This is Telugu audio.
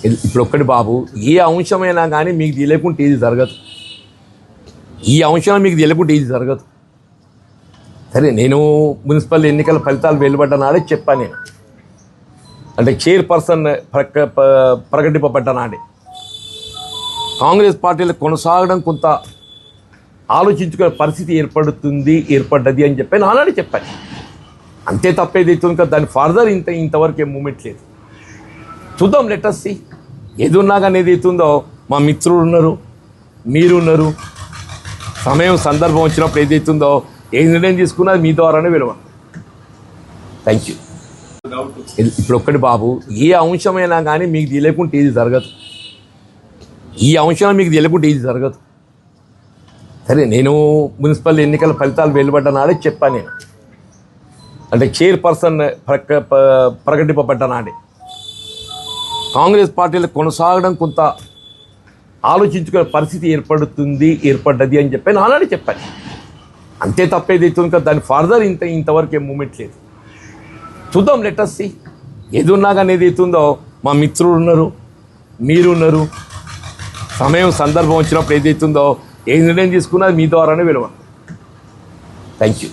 ఇప్పుడు ఒక్కటి బాబు, ఏ అంశమైనా కానీ మీకు తెలియకుంటే ఇది జరగదు. ఈ అంశం మీకు తెలియకుంటే ఇది జరగదు. సరే, నేను మున్సిపల్ ఎన్నికల ఫలితాలు వెలువడ్డ నాడే చెప్పాను. నేను అంటే చైర్పర్సన్ ప్రకటింపబడ్డ నాడే కాంగ్రెస్ పార్టీలో కొనసాగడం కొంత ఆలోచించుకునే పరిస్థితి ఏర్పడ్డది అని చెప్పి ఆల్రెడీ చెప్పాను. అంతే తప్పేది అవుతుంది కదా, దాని ఫర్దర్ ఇంతవరకు ఏం మూమెంట్ లేదు. చూద్దాం, లెటర్స్ సి. ఏది ఉన్నా కానీ ఏది అవుతుందో మా మిత్రులు ఉన్నారు, మీరు ఉన్నారు. సమయం సందర్భం వచ్చినప్పుడు ఏదైతుందో ఏ నిర్ణయం తీసుకున్నది మీ ద్వారానే విలువ. Thank you. ఇప్పుడు ఒక్కటి బాబు, ఏ అంశమైనా కానీ మీకు తెలియకుంటే ఇది జరగదు. ఈ అంశం మీకు తెలియకుంటే ఇది జరగదు. సరే, నేను మున్సిపల్ ఎన్నికల ఫలితాలు వెలువడ్డ నాడే చెప్పాను. నేను అంటే చైర్పర్సన్ ప్రకటింపబడ్డ నాడే కాంగ్రెస్ పార్టీలో కొనసాగడం కొంత ఆలోచించుకునే పరిస్థితి ఏర్పడ్డది అని చెప్పి ఆల్రెడీ చెప్పాను. అంతే తప్పేది అవుతుంది కదా, దాని ఫర్దర్ ఇంతవరకు ఏం మూమెంట్ లేదు. చూద్దాం, లెటర్స్ సి. ఏది ఉన్నా కానీ ఏది అవుతుందో మా మిత్రులు ఉన్నారు, మీరు ఉన్నారు. సమయం సందర్భం వచ్చినప్పుడు ఏదైతుందో ఏ నిర్ణయం తీసుకున్నది మీ ద్వారానే విలువ. Thank you.